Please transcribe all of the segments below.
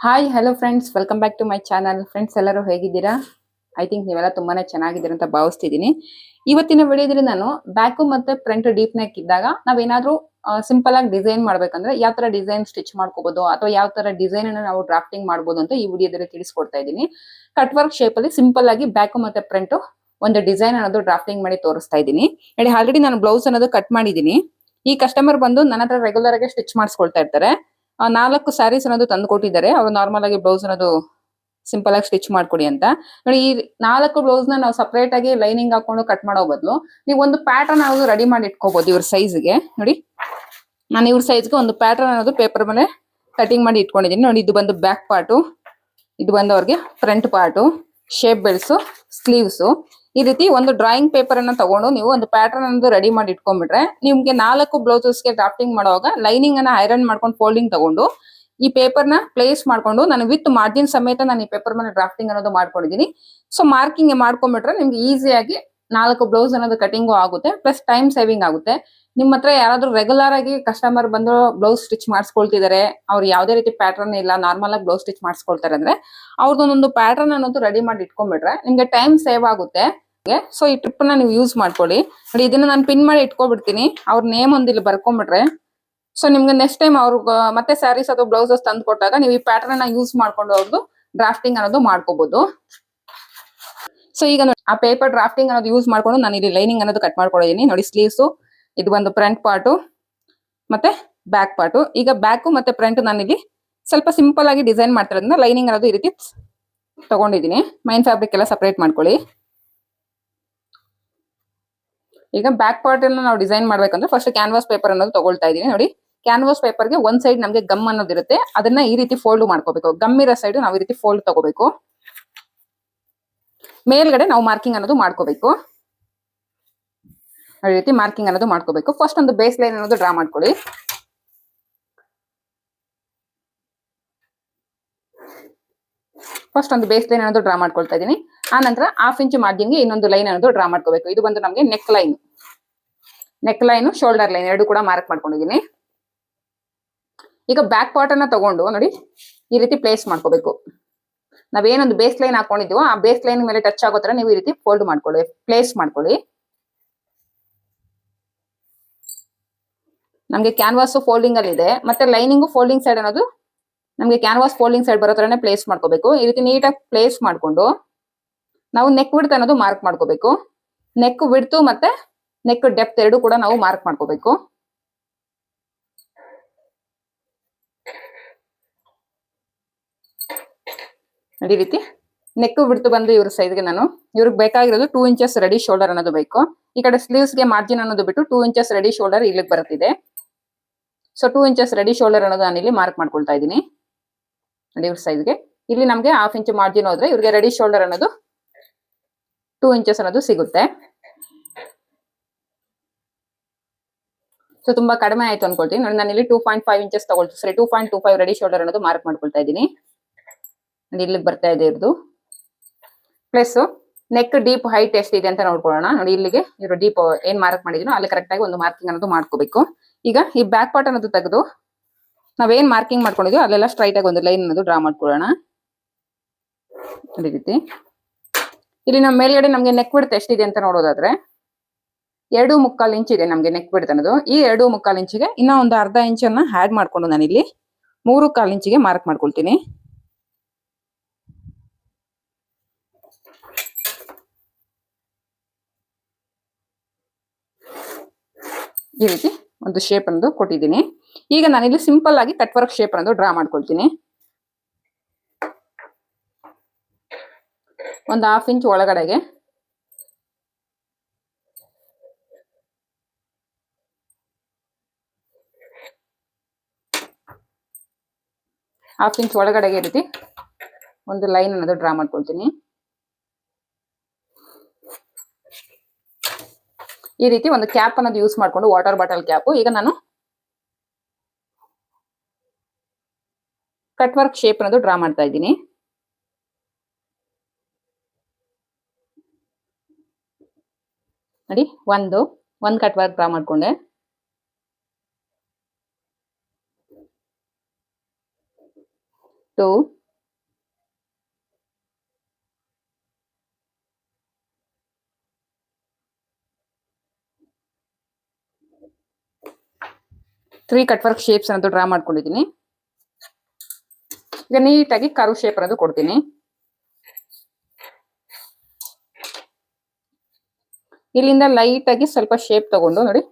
Hi hello friends, welcome back to my channel. Friends ಎಲ್ಲರೂ ಹೇಗಿದ್ದೀರಾ? I think ನೀವೆಲ್ಲ ತುಂಬಾನೇ ಚೆನ್ನಾಗಿದ್ದೀರಾ ಅಂತ ಭಾವಿಸ್ತಿದ್ದೀನಿ. ಇವತ್ತಿನ ವಿಡಿಯೋದಲ್ಲಿ ನಾನು ಬ್ಯಾಕು ಮತ್ತೆ ಫ್ರಂಟ್ ಡೀಪ್ ನೆಕ್ ಇದ್ದಾಗ ನಾವೇನಾದ್ರೂ ಸಿಂಪಲ್ ಆಗಿ ಡಿಸೈನ್ ಮಾಡ್ಬೇಕಂದ್ರೆ ಯಾವ ತರ ಡಿಸೈನ್ ಸ್ಟಿಚ್ ಮಾಡ್ಕೋಬಹುದು ಅಥವಾ ಯಾವ ತರ ಡಿಸೈನ್ ಅನ್ನು ನಾವು ಡ್ರಾಫ್ಟಿಂಗ್ ಮಾಡ್ಬೋದು ಅಂತ ಈ ವಿಡಿಯೋದಲ್ಲಿ ತಿಳಿಸ್ಕೊಡ್ತಾ ಇದ್ದೀನಿ. ಕಟ್ ವರ್ಕ್ ಶೇಪ್ ಅಲ್ಲಿ ಸಿಂಪಲ್ ಆಗಿ ಬ್ಯಾಕು ಮತ್ತೆ ಫ್ರಂಟ್ ಒಂದು ಡಿಸೈನ್ ಅನ್ನೋದು ಡ್ರಾಫ್ಟಿಂಗ್ ಮಾಡಿ ತೋರಿಸ್ತಾ ಇದ್ದೀನಿ. ನೋಡಿ, ಆಲ್ರೆಡಿ ನಾನು ಬ್ಲೌಸ್ ಅನ್ನೋದು ಕಟ್ ಮಾಡಿದ್ದೀನಿ. ಈ ಕಸ್ಟಮರ್ ಬಂದು ನನ್ನ ಹತ್ರ ರೆಗ್ಯುಲರ್ ಆಗಿ ಸ್ಟಿಚ್ ಮಾಡಿಸ್ಕೊಳ್ತಾ ಇರ್ತಾರೆ. 4 ಸ್ಯಾರೀಸ್ ಅನ್ನೋದು ತಂದು ಕೊಟ್ಟಿದ್ದಾರೆ. ಅವರು ನಾರ್ಮಲ್ ಆಗಿ ಬ್ಲೌಸ್ ಅನ್ನೋದು ಸಿಂಪಲ್ ಆಗಿ ಸ್ಟಿಚ್ ಮಾಡ್ಕೊಡಿ ಅಂತ. ನೋಡಿ, ಈ 4 ಬ್ಲೌಸ್ ನ ನಾವು ಸಪರೇಟ್ ಆಗಿ ಲೈನಿಂಗ್ ಹಾಕೊಂಡು ಕಟ್ ಮಾಡೋ ಬದಲು ನೀವು ಒಂದು ಪ್ಯಾಟರ್ನ್ ಅನ್ನೋದು ರೆಡಿ ಮಾಡಿ ಇಟ್ಕೋಬಹುದು. ಇವ್ರ ಸೈಜ್ಗೆ ನೋಡಿ, ನಾನು ಇವ್ರ ಸೈಜ್ಗೆ ಒಂದು ಪ್ಯಾಟರ್ನ್ ಅನ್ನೋದು ಪೇಪರ್ ಮೇಲೆ ಕಟಿಂಗ್ ಮಾಡಿ ಇಟ್ಕೊಂಡಿದ್ದೀನಿ. ನೋಡಿ, ಇದು ಬಂದು ಬ್ಯಾಕ್ ಪಾರ್ಟು, ಇದು ಬಂದು ಅವ್ರಿಗೆ ಫ್ರಂಟ್ ಪಾರ್ಟು, ಶೇಪ್ ಬೆಲ್ಸು, ಸ್ಲೀವ್ಸ್. ಈ ರೀತಿ ಒಂದು ಡ್ರಾಯಿಂಗ್ ಪೇಪರ್ ಅನ್ನ ತಗೊಂಡು ನೀವು ಒಂದು ಪ್ಯಾಟರ್ನ್ ಅನ್ನೋದು ರೆಡಿ ಮಾಡಿ ಇಟ್ಕೊಂಡ್ಬಿಟ್ರೆ ನಿಮ್ಗೆ 4 ಬ್ಲೌಸಸ್ಗೆ ಡ್ರಾಫ್ಟಿಂಗ್ ಮಾಡುವಾಗ ಲೈನಿಂಗ್ ಅನ್ನ ಐರನ್ ಮಾಡ್ಕೊಂಡು ಫೋಲ್ಡಿಂಗ್ ತಗೊಂಡು ಈ ಪೇಪರ್ ನ ಪ್ಲೇಸ್ ಮಾಡ್ಕೊಂಡು ನಾನು ವಿತ್ ಮಾರ್ಜಿನ್ ಸಮೇತ ನಾನು ಈ ಪೇಪರ್ ಮೇಲೆ ಡ್ರಾಫ್ಟಿಂಗ್ ಅನ್ನೋದು ಮಾಡ್ಕೊಂಡಿದ್ದೀನಿ. ಸೊ ಮಾರ್ಕಿಂಗ್ ಮಾಡ್ಕೊಂಡ್ಬಿಟ್ರೆ ನಿಮ್ಗೆ ಈಸಿಯಾಗಿ 4 ಬ್ಲೌಸ್ ಅನ್ನೋದು ಕಟಿಂಗು ಆಗುತ್ತೆ, ಪ್ಲಸ್ ಟೈಮ್ ಸೇವಿಂಗ್ ಆಗುತ್ತೆ. ನಿಮ್ಮ ಹತ್ರ ಯಾರಾದ್ರೂ ರೆಗ್ಯುಲರ್ ಆಗಿ ಕಸ್ಟಮರ್ ಬಂದು ಬ್ಲೌಸ್ ಸ್ಟಿಚ್ ಮಾಡಿಸ್ಕೊಳ್ತಿದ್ದಾರೆ, ಅವ್ರು ಯಾವುದೇ ರೀತಿ ಪ್ಯಾಟರ್ನ್ ಇಲ್ಲ, ನಾರ್ಮಲ್ ಆಗಿ ಬ್ಲೌಸ್ ಸ್ಟಿಚ್ ಮಾಡಿಸ್ಕೊಳ್ತಾರೆ ಅಂದ್ರೆ ಅವ್ರದ್ದೊಂದೊಂದು ಪ್ಯಾಟರ್ನ್ ಅನ್ನೋದು ರೆಡಿ ಮಾಡಿ ಇಟ್ಕೊಂಡ್ಬಿಟ್ರೆ ನಿಮ್ಗೆ ಟೈಮ್ ಸೇವ್ ಆಗುತ್ತೆ. ಸೊ ಈ ಟ್ರಿಪ್ ನ ನೀವು ಯೂಸ್ ಮಾಡ್ಕೊಳ್ಳಿ. ನೋಡಿ, ಇದನ್ನ ನಾನು ಪಿನ್ ಮಾಡಿ ಇಟ್ಕೊಬಿಡ್ತೀನಿ. ಅವ್ರ ನೇಮ್ ಒಂದು ಇಲ್ಲಿ ಬರ್ಕೊಂಡ್ಬಿಟ್ರೆ ಸೊ ನಿಮ್ಗೆ ನೆಕ್ಸ್ಟ್ ಟೈಮ್ ಅವ್ರಿಗೆ ಮತ್ತೆ ಸ್ಯಾರೀಸ್ ಅಥವಾ ಬ್ಲೌಸಸ್ ತಂದು ಕೊಟ್ಟಾಗ ನೀವು ಈ ಪ್ಯಾಟರ್ನ್ ನ ಯೂಸ್ ಮಾಡ್ಕೊಂಡು ಅವ್ರದ್ದು ಡ್ರಾಫ್ಟಿಂಗ್ ಅನ್ನೋದು ಮಾಡ್ಕೋಬಹುದು. ಸೊ ಈಗ ನೋಡಿ, ಆ ಪೇಪರ್ ಡ್ರಾಫ್ಟಿಂಗ್ ಅನ್ನೋದು ಯೂಸ್ ಮಾಡ್ಕೊಂಡು ನಾನು ಇಲ್ಲಿ ಲೈನಿಂಗ್ ಅನ್ನೋದು ಕಟ್ ಮಾಡ್ಕೊಂಡಿದ್ದೀನಿ. ನೋಡಿ, ಸ್ಲೀವ್ಸ್, ಇದು ಒಂದು ಫ್ರಂಟ್ ಪಾರ್ಟು ಮತ್ತೆ ಬ್ಯಾಕ್ ಪಾರ್ಟು. ಈಗ ಬ್ಯಾಕು ಮತ್ತೆ ಫ್ರಂಟ್ ನಾನು ಇಲ್ಲಿ ಸ್ವಲ್ಪ ಸಿಂಪಲ್ ಆಗಿ ಡಿಸೈನ್ ಮಾಡ್ತಿರೋದ್ರಿಂದ ಲೈನಿಂಗ್ ಅನ್ನೋದು ಈ ರೀತಿ ತಗೊಂಡಿದ್ದೀನಿ. ಮೈನ್ ಫ್ಯಾಬ್ರಿಕ್ ಎಲ್ಲ ಸಪರೇಟ್ ಮಾಡ್ಕೊಳ್ಳಿ. ಈಗ ಬ್ಯಾಕ್ ಪಾರ್ಟ್ ಅನ್ನು ನಾವು ಡಿಸೈನ್ ಮಾಡ್ಬೇಕಂದ್ರೆ ಫಸ್ಟ್ ಕ್ಯಾನ್ವಾಸ್ ಪೇಪರ್ ಅನ್ನೋದು ತಗೊಳ್ತಾ ಇದೀನಿ. ನೋಡಿ, ಕ್ಯಾನ್ವಾಸ್ ಪೇಪರ್ಗೆ ಒಂದ್ ಸೈಡ್ ನಮಗೆ ಗಮ್ ಅನ್ನೋದು ಇರುತ್ತೆ, ಅದನ್ನ ಈ ರೀತಿ ಫೋಲ್ಡ್ ಮಾಡ್ಕೋಬೇಕು. ಗಮ್ ಇರೋ ಸೈಡ್ ನಾವು ಈ ರೀತಿ ಫೋಲ್ಡ್ ತಗೋಬೇಕು. ಮೇಲ್ಗಡೆ ನಾವು ಮಾರ್ಕಿಂಗ್ ಅನ್ನೋದು ಮಾಡ್ಕೋಬೇಕು. ಈ ರೀತಿ ಮಾರ್ಕಿಂಗ್ ಅನ್ನೋದು ಮಾಡ್ಕೋಬೇಕು. ಫಸ್ಟ್ ಒಂದು ಬೇಸ್ ಲೈನ್ ಅನ್ನೋದು ಡ್ರಾ ಮಾಡ್ಕೊಳ್ಳಿ. ಫಸ್ಟ್ ಒಂದು ಬೇಸ್ ಲೈನ್ ಅನ್ನೋದು ಡ್ರಾ ಮಾಡ್ಕೊಳ್ತಾ ಇದೀನಿ. ಆ ನಂತರ 1/2 ಇಂಚ್ ಮಾರ್ಜಿನ್ಗೆ ಇನ್ನೊಂದು ಲೈನ್ ಅನ್ನೋದು ಡ್ರಾ ಮಾಡ್ಕೋಬೇಕು. ಇದು ಬಂದು ನಮಗೆ ನೆಕ್ ಲೈನ್, ಶೋಲ್ಡರ್ ಲೈನ್ ಎರಡು ಕೂಡ ಮಾರ್ಕ್ ಮಾಡ್ಕೊಂಡಿದ್ದೀನಿ. ಈಗ ಬ್ಯಾಕ್ ಪಾರ್ಟ್ ಅನ್ನ ತಗೊಂಡು ನೋಡಿ ಈ ರೀತಿ ಪ್ಲೇಸ್ ಮಾಡ್ಕೋಬೇಕು. ನಾವೇನೊಂದು ಬೇಸ್ ಲೈನ್ ಹಾಕೊಂಡಿದ್ದೀವೋ ಆ ಬೇಸ್ ಲೈನ್ ಮೇಲೆ ಟಚ್ ಆಗೋ ತರ ನೀವು ಈ ರೀತಿ ಫೋಲ್ಡ್ ಮಾಡ್ಕೊಳ್ಳಿ, ಪ್ಲೇಸ್ ಮಾಡ್ಕೊಳ್ಳಿ. ನಮ್ಗೆ ಕ್ಯಾನ್ವಾಸ್ ಫೋಲ್ಡಿಂಗ್ ಅಲ್ಲಿ ಇದೆ, ಮತ್ತೆ ಲೈನಿಂಗು ಫೋಲ್ಡಿಂಗ್ ಸೈಡ್ ಅನ್ನೋದು ನಮ್ಗೆ ಕ್ಯಾನ್ವಾಸ್ ಫೋಲ್ಡಿಂಗ್ ಸೈಡ್ ಬರೋ ತರನೇ ಪ್ಲೇಸ್ ಮಾಡ್ಕೋಬೇಕು. ಈ ರೀತಿ ನೀಟಾಗಿ ಪ್ಲೇಸ್ ಮಾಡ್ಕೊಂಡು ನಾವು ನೆಕ್ ವಿಡ್ತ್ ಅನ್ನೋದು ಮಾರ್ಕ್ ಮಾಡ್ಕೋಬೇಕು. ನೆಕ್ ವಿಡ್ತ್ ಮತ್ತೆ ನೆಕ್ ಡೆಪ್ತ್ ಎರಡು ಕೂಡ ನಾವು ಮಾರ್ಕ್ ಮಾಡ್ಕೋಬೇಕು. ಈ ರೀತಿ ನೆಕ್ ವಿಡ್ತ್ ಬಂದು ಇವ್ರ ಸೈಜ್ಗೆ ನಾನು ಇವ್ರಿಗೆ ಬೇಕಾಗಿರೋದು 2 ಇಂಚಸ್ ರೆಡಿ ಶೋಲ್ಡರ್ ಅನ್ನೋದು ಬೇಕು. ಈ ಕಡೆ ಸ್ಲೀವ್ಸ್ಗೆ ಮಾರ್ಜಿನ್ ಅನ್ನೋದು ಬಿಟ್ಟು 2 ಇಂಚಸ್ ರೆಡಿ ಶೋಲ್ಡರ್ ಇಲ್ಲಿಗೆ ಬರುತ್ತಿದೆ. ಸೊ 2 ಇಂಚಸ್ ರೆಡಿ ಶೋಲ್ಡರ್ ಅನ್ನೋದು ನಾನು ಇಲ್ಲಿ ಮಾರ್ಕ್ ಮಾಡ್ಕೊಳ್ತಾ ಇದ್ದೀನಿ. ಇವ್ರ ಸೈಜ್ಗೆ ಇಲ್ಲಿ ನಮ್ಗೆ 1/2 ಇಂಚ್ ಮಾರ್ಜಿನ್ ಹೋದ್ರೆ ಇವ್ರಿಗೆ ರೆಡಿ ಶೋಲ್ಡರ್ ಅನ್ನೋದು 2 ಇಂಚಸ್ ಅನ್ನೋದು ಸಿಗುತ್ತೆ. ಸೊ ತುಂಬಾ ಕಡಿಮೆ ಆಯ್ತು ಅನ್ಕೊಳ್ತೀನಿ. ನೋಡಿ, ನಾನು ಇಲ್ಲಿ 2.5 ಇಂಚಸ್ ತಗೊಳ್ತೀನಿ. ಸರಿ, 2.25 ರೆಡಿ ಶೋಲ್ಡರ್ ಅನ್ನೋದು ಮಾರ್ಕ್ ಮಾಡ್ಕೊಳ್ತಾ ಇದ್ದೀನಿ. ಇಲ್ಲಿಗೆ ಬರ್ತಾ ಇದೆ ಇವ್ರದ್ದು. ಪ್ಲಸ್ ನೆಕ್ ಡೀಪ್ ಹೈಟ್ ಎಷ್ಟಿದೆ ಅಂತ ನೋಡ್ಕೊಳ್ಳೋಣ. ನೋಡಿ, ಇಲ್ಲಿಗೆ ಇವರು ಡೀಪ್ ಏನ್ ಮಾರ್ಕ್ ಮಾಡಿದೀನೋ ಅಲ್ಲಿ ಕರೆಕ್ಟ್ ಆಗಿ ಒಂದು ಮಾರ್ಕಿಂಗ್ ಅನ್ನೋದು ಮಾಡ್ಕೋಬೇಕು. ಈಗ ಈ ಬ್ಯಾಕ್ ಪಾರ್ಟ್ ಅನ್ನೋದು ತೆಗೆದು ನಾವೇನ್ ಮಾರ್ಕಿಂಗ್ ಮಾಡ್ಕೊಂಡಿದ್ವಿ ಅಲ್ಲೆಲ್ಲ ಸ್ಟ್ರೈಟ್ ಆಗಿ ಒಂದು ಲೈನ್ ಅನ್ನೋದು ಡ್ರಾ ಮಾಡ್ಕೊಳ್ಳೋಣ. ಅದೇ ರೀತಿ ಇಲ್ಲಿ ನಮ್ಮ ಮೇಲ್ಗಡೆ ನಮ್ಗೆ ನೆಕ್ ಬಿಡ್ತ್ ಎಷ್ಟಿದೆ ಅಂತ ನೋಡೋದಾದ್ರೆ 2.25 ಇಂಚ್ ಇದೆ ನಮ್ಗೆ ನೆಕ್ ಬಿಡ್ತ್ ಅನ್ನೋದು. ಈ 2.25 ಇಂಚಿಗೆ ಇನ್ನ ಒಂದು ಅರ್ಧ ಇಂಚನ್ನ ಆಡ್ ಮಾಡ್ಕೊಂಡು ನಾನು ಇಲ್ಲಿ 3.25 ಇಂಚಿಗೆ ಮಾರ್ಕ್ ಮಾಡ್ಕೊಳ್ತೀನಿ. ಈ ರೀತಿ ಒಂದು ಶೇಪ್ ಅನ್ನೋದು ಕೊಟ್ಟಿದ್ದೀನಿ. ಈಗ ನಾನಿಲ್ಲಿ ಸಿಂಪಲ್ ಆಗಿ ಕಟ್ ವರ್ಕ್ ಶೇಪ್ ಅನ್ನೋದು ಡ್ರಾ ಮಾಡ್ಕೊಳ್ತೀನಿ. ಒಂದು 1/2 ಇಂಚ್ ಒಳಗಡೆಗೆ ಈ ರೀತಿ ಒಂದು ಲೈನ್ ಅನ್ನೋದು ಡ್ರಾ ಮಾಡ್ಕೊಳ್ತೀನಿ. ಈ ರೀತಿ ಒಂದು ಕ್ಯಾಪ್ ಅನ್ನೋದು ಯೂಸ್ ಮಾಡ್ಕೊಂಡು ವಾಟರ್ ಬಾಟಲ್ ಕ್ಯಾಪ್. ಈಗ ನಾನು ಕಟ್ ವರ್ಕ್ ಶೇಪ್ ಅನ್ನೋದು ಡ್ರಾ ಮಾಡ್ತಾ ಇದ್ದೀನಿ. ನೋಡಿ, ಒಂದು ಕಟ್ ವರ್ಕ್ ಡ್ರಾ ಮಾಡ್ಕೊಂಡೆ. 2, 3 ಕಟ್ ವರ್ಕ್ ಶೇಪ್ಸ್ ಅನ್ನೋದು ಡ್ರಾ ಮಾಡ್ಕೊಂಡಿದ್ದೀನಿ. ಈಗ ನೀಟಾಗಿ ಕರ್ವ್ ಶೇಪ್ ಅನ್ನೋದು ಕೊಡ್ತೀನಿ. ಇಲ್ಲಿಂದ ಲೈಟ್ ಆಗಿ ಸ್ವಲ್ಪ ಶೇಪ್ ತಗೊಂಡು ನೋಡಿ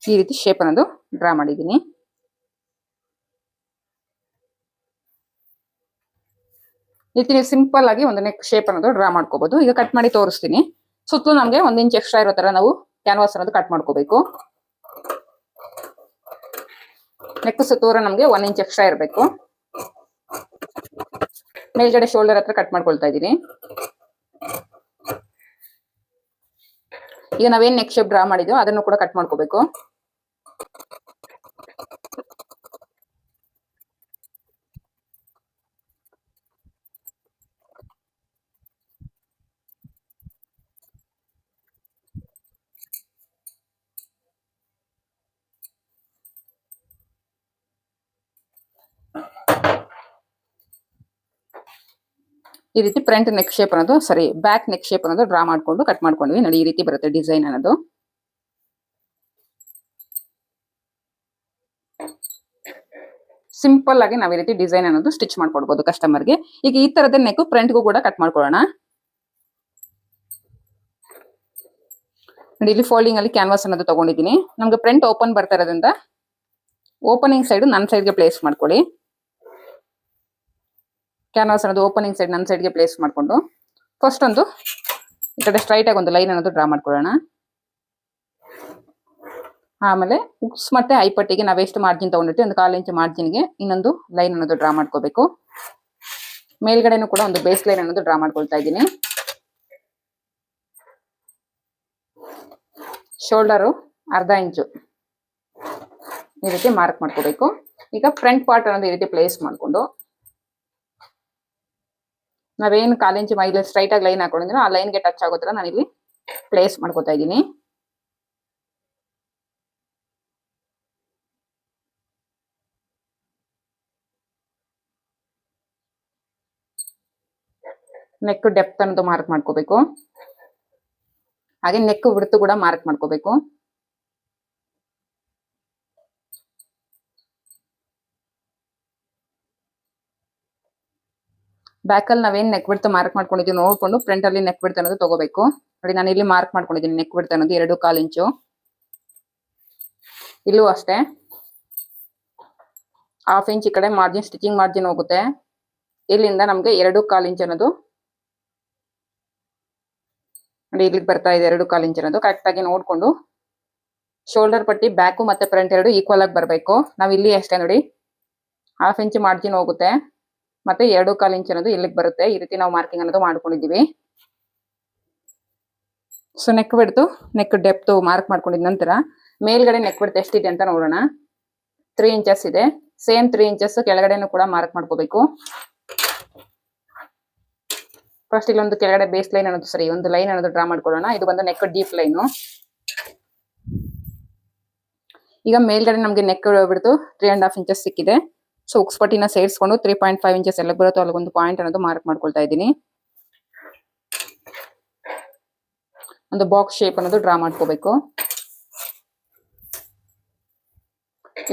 ಈ ರೀತಿ ಶೇಪ್ ಅನ್ನೋದು ಡ್ರಾ ಮಾಡಿದ್ದೀನಿ. ಈ ರೀತಿ ನೀವು ಸಿಂಪಲ್ ಆಗಿ ಒಂದು ನೆಕ್ ಶೇಪ್ ಅನ್ನೋದು ಡ್ರಾ ಮಾಡ್ಕೋಬಹುದು. ಈಗ ಕಟ್ ಮಾಡಿ ತೋರಿಸ್ತೀನಿ. ಸುತ್ತಲೂ ನಮಗೆ 1 ಇಂಚ್ ಎಕ್ಸ್ಟ್ರಾ ಇರೋ ತರ ನಾವು ಕ್ಯಾನ್ವಾಸ್ ಅನ್ನೋದು ಕಟ್ ಮಾಡ್ಕೋಬೇಕು. ನೆಕ್ ಸುತ್ತೂರ ನಮಗೆ 1 ಇಂಚ್ ಎಕ್ಸ್ಟ್ರಾ ಇರಬೇಕು. ಮೇಲ್ಗಡೆ ಶೋಲ್ಡರ್ ಹತ್ರ ಕಟ್ ಮಾಡ್ಕೊಳ್ತಾ ಇದ್ದೀನಿ. ಈಗ ನಾವೇನ್ ನೆಕ್ ಶೇಪ್ ಡ್ರಾ ಮಾಡಿದ್ವಿ ಅದನ್ನು ಕೂಡ ಕಟ್ ಮಾಡ್ಕೋಬೇಕು. ಈ ರೀತಿ ಫ್ರಂಟ್ ನೆಕ್ ಶೇಪ್ ಅನ್ನೋದು ಬ್ಯಾಕ್ ನೆಕ್ ಶೇಪ್ ಅನ್ನೋದು ಡ್ರಾ ಮಾಡ್ಕೊಂಡು ಕಟ್ ಮಾಡ್ಕೊಂಡ್ವಿ. ನೋಡಿ ಈ ರೀತಿ ಬರುತ್ತೆ ಡಿಸೈನ್ ಅನ್ನೋದು. ಸಿಂಪಲ್ ಆಗಿ ನಾವು ಈ ರೀತಿ ಡಿಸೈನ್ ಅನ್ನೋದು ಸ್ಟಿಚ್ ಮಾಡ್ಕೊಡ್ಬೋದು ಕಸ್ಟಮರ್ಗೆ. ಈಗ ಈ ತರದ ನೆಕ್ ಫ್ರಂಟ್ಗೂ ಕೂಡ ಕಟ್ ಮಾಡ್ಕೊಳ್ಳೋಣ. ನೋಡಿ ಇಲ್ಲಿ ಫೋಲ್ಡಿಂಗ್ ಅಲ್ಲಿ ಕ್ಯಾನ್ವಾಸ್ ಅನ್ನೋದು ತಗೊಂಡಿದ್ದೀನಿ. ನಮ್ಗೆ ಫ್ರಂಟ್ ಓಪನ್ ಬರ್ತಾ ಇರೋದ್ರಿಂದ ಓಪನಿಂಗ್ ಸೈಡ್ ನನ್ನ ಸೈಡ್ಗೆ ಪ್ಲೇಸ್ ಮಾಡ್ಕೊಳ್ಳಿ. ಕ್ಯಾನ್ವಾಸ್ ಅನ್ನೋದು ಓಪನಿಂಗ್ ಸೈಡ್ ನನ್ನ ಸೈಡ್ಗೆ ಪ್ಲೇಸ್ ಮಾಡ್ಕೊಂಡು ಫಸ್ಟ್ ಒಂದು ಈ ಕಡೆ ಸ್ಟ್ರೈಟ್ ಆಗಿ ಒಂದು ಲೈನ್ ಅನ್ನೋದು ಡ್ರಾ ಮಾಡ್ಕೊಳ್ಳೋಣ. ಆಮೇಲೆ ಉಕ್ಸ್ ಮತ್ತೆ ಐಪಟ್ಟಿಗೆ ನಾವು ಎಷ್ಟು ಮಾರ್ಜಿನ್ ತಗೊಂಡಿರ್ತೀವಿ ಒಂದು 1/4 ಇಂಚ್ ಮಾರ್ಜಿನ್ಗೆ ಇನ್ನೊಂದು ಲೈನ್ ಅನ್ನೋದು ಡ್ರಾ ಮಾಡ್ಕೋಬೇಕು. ಮೇಲ್ಗಡೆನೂ ಕೂಡ ಒಂದು ಬೇಸ್ ಲೈನ್ ಅನ್ನೋದು ಡ್ರಾ ಮಾಡ್ಕೊಳ್ತಾ ಇದ್ದೀನಿ. ಶೋಲ್ಡರು 1/2 ಇಂಚು ಈ ರೀತಿ ಮಾರ್ಕ್ ಮಾಡ್ಕೋಬೇಕು. ಈಗ ಫ್ರಂಟ್ ಪಾರ್ಟ್ ಅನ್ನೋದು ಈ ರೀತಿ ಪ್ಲೇಸ್ ಮಾಡ್ಕೊಂಡು ನಾವೇನು 1/4 ಇಂಚ್ ಮೈಲಿ ಸ್ಟ್ರೈಟ್ ಆಗಿ ಲೈನ್ ಹಾಕೊಂಡಿದ್ರೆ ಆ ಲೈನ್ಗೆ ಟಚ್ ಆಗೋ ತರ ನಾನು ಇಲ್ಲಿ ಪ್ಲೇಸ್ ಮಾಡ್ಕೋತಾ ಇದ್ದೀನಿ. ನೆಕ್ ಡೆಪ್ತ್ ಅನ್ನೋದು ಮಾರ್ಕ್ ಮಾಡ್ಕೋಬೇಕು. ಹಾಗೆ ನೆಕ್ ವಿಡ್ತ್ ಕೂಡ ಮಾರ್ಕ್ ಮಾಡ್ಕೋಬೇಕು. ಬ್ಯಾಕ್ ಅಲ್ಲಿ ನಾವೇನ್ ನೆಕ್ ವಿಡ್ತ್ ಮಾರ್ಕ್ ಮಾಡ್ಕೊಂಡಿದ್ದೀವಿ ನೋಡ್ಕೊಂಡು ಫ್ರಂಟ್ ಅಲ್ಲಿ ನೆಕ್ ವಿಡ್ತ್ ಅನ್ನೋದು ತಗೋಬೇಕು. ನೋಡಿ ನಾನು ಇಲ್ಲಿ ಮಾರ್ಕ್ ಮಾಡ್ಕೊಂಡಿದ್ದೀನಿ ನೆಕ್ ವಿಡ್ತ್ ಅನ್ನೋದು 2.25 ಇಂಚು. ಇಲ್ಲೂ ಅಷ್ಟೇ 1/2 ಇಂಚ್ ಈ ಕಡೆ ಮಾರ್ಜಿನ್ ಸ್ಟಿಚಿಂಗ್ ಮಾರ್ಜಿನ್ ಹೋಗುತ್ತೆ. ಇಲ್ಲಿಂದ ನಮ್ಗೆ 2.25 ಇಂಚ್ ಅನ್ನೋದು ನೋಡಿ ಇಲ್ಲಿಗೆ ಬರ್ತಾ ಇದೆ. 2.25 ಇಂಚ್ ಅನ್ನೋದು ಕರೆಕ್ಟ್ ಆಗಿ ನೋಡ್ಕೊಂಡು ಶೋಲ್ಡರ್ ಪಟ್ಟಿ ಬ್ಯಾಕು ಮತ್ತೆ ಫ್ರಂಟ್ ಎರಡು ಈಕ್ವಲ್ ಆಗಿ ಬರಬೇಕು. ನಾವ್ ಇಲ್ಲಿ ಅಷ್ಟೇ ನೋಡಿ 1/2 ಇಂಚ್ ಮಾರ್ಜಿನ್ ಹೋಗುತ್ತೆ ಮತ್ತೆ 2.25 ಇಂಚ್ ಅನ್ನೋದು ಇಲ್ಲಿಗೆ ಬರುತ್ತೆ. ಈ ರೀತಿ ನಾವು ಮಾರ್ಕಿಂಗ್ ಅನ್ನೋದು ಮಾಡ್ಕೊಂಡಿದೀವಿ. ಸೊ ನೆಕ್ ಬಿಡ್ತು ನೆಕ್ ಡೆಪ್ತ್ ಮಾರ್ಕ್ ಮಾಡ್ಕೊಂಡಿದ ನಂತರ ಮೇಲ್ಗಡೆ ನೆಕ್ ಬಿಡ್ತು ಎಷ್ಟಿದೆ ಅಂತ ನೋಡೋಣ. 3 ಇಂಚಸ್ ಇದೆ. ಸೇಮ್ 3 ಇಂಚಸ್ ಕೆಳಗಡೆನೂ ಕೂಡ ಮಾರ್ಕ್ ಮಾಡ್ಕೋಬೇಕು. ಫಸ್ಟ್ ಇಲ್ಲೊಂದು ಕೆಳಗಡೆ ಬೇಸ್ ಲೈನ್ ಅನ್ನೋದು ಒಂದು ಲೈನ್ ಅನ್ನೋದು ಡ್ರಾ ಮಾಡ್ಕೊಳ್ಳೋಣ. ಇದು ಬಂದು ನೆಕ್ ಡೀಪ್ ಲೈನು. ಈಗ ಮೇಲ್ಗಡೆ ನಮ್ಗೆ ನೆಕ್ ಬಿಡ್ತು 3.5 ಇಂಚಸ್ ಸಿಕ್ಕಿದೆ. ಸೊ ಉಕ್ಸ್ ಪಟ್ಟಿನ ಸೇರಿಸ್ಕೊಂಡು 3.5 ಇಂಚಸ್ ಎಲ್ಲ ಬರುತ್ತೋ ಅಲ್ಲಿಗೊಂದು ಪಾಯಿಂಟ್ ಅನ್ನೋದು ಮಾರ್ಕ್ ಮಾಡ್ಕೊಳ್ತಾ ಇದ್ದೀನಿ. ಒಂದು ಬಾಕ್ಸ್ ಶೇಪ್ ಅನ್ನೋದು ಡ್ರಾ ಮಾಡ್ಕೋಬೇಕು.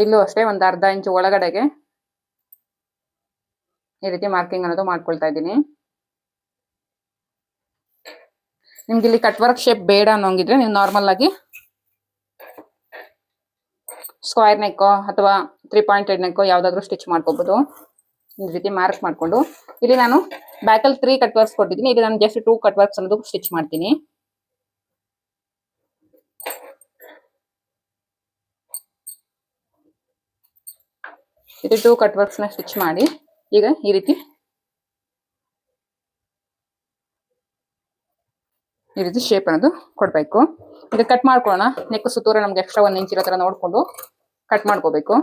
ಇಲ್ಲೂ ಅಷ್ಟೇ ಒಂದು 1/2 ಇಂಚ್ ಒಳಗಡೆಗೆ ಈ ರೀತಿ ಮಾರ್ಕಿಂಗ್ ಅನ್ನೋದು ಮಾಡ್ಕೊಳ್ತಾ ಇದ್ದೀನಿ. ನಿಮ್ಗೆ ಇಲ್ಲಿ ಕಟ್ ವರ್ಕ್ ಶೇಪ್ ಬೇಡ ಅನ್ನೋಂಗಿದ್ರೆ ನೀವು ನಾರ್ಮಲ್ ಆಗಿ ಸ್ಕ್ವೇರ್ ನೆಕ್ ಅಥವಾ 3 ಪಾಯಿಂಟೆಡ್ ನೆಕ್ ಯಾವ್ದಾದ್ರು ಸ್ಟಿಚ್ ಮಾಡ್ಕೋಬಹುದು. ಈ ರೀತಿ ಮಾರ್ಕ್ ಮಾಡ್ಕೊಂಡು ಇಲ್ಲಿ ನಾನು ಬ್ಯಾಕ್ ಅಲ್ಲಿ 3 ಕಟ್ ವರ್ಕ್ಸ್ ಕೊಟ್ಟಿದ್ದೀನಿ. ಇಲ್ಲಿ ನಾನು ಜಸ್ಟ್ 2 ಕಟ್ ವರ್ಕ್ಸ್ ಅನ್ನೋದು ಸ್ಟಿಚ್ ಮಾಡ್ತೀನಿ. ಇದು 2 ಕಟ್ ವರ್ಕ್ಸ್ ನ ಸ್ಟಿಚ್ ಮಾಡಿ ಈಗ ಈ ರೀತಿ ಶೇಪ್ ಅನ್ನೋದು ಕೊಡ್ಬೇಕು. ಈಗ ಕಟ್ ಮಾಡ್ಕೊಳ್ಳೋಣ. ನೆಕ್ ಸುತ್ತೂರ ನಮ್ಗೆ ಎಕ್ಸ್ಟ್ರಾ 1 ಇಂಚ್ ಇರೋ ತರ ನೋಡ್ಕೊಂಡು ಕಟ್ ಮಾಡ್ಕೋಬೇಕು.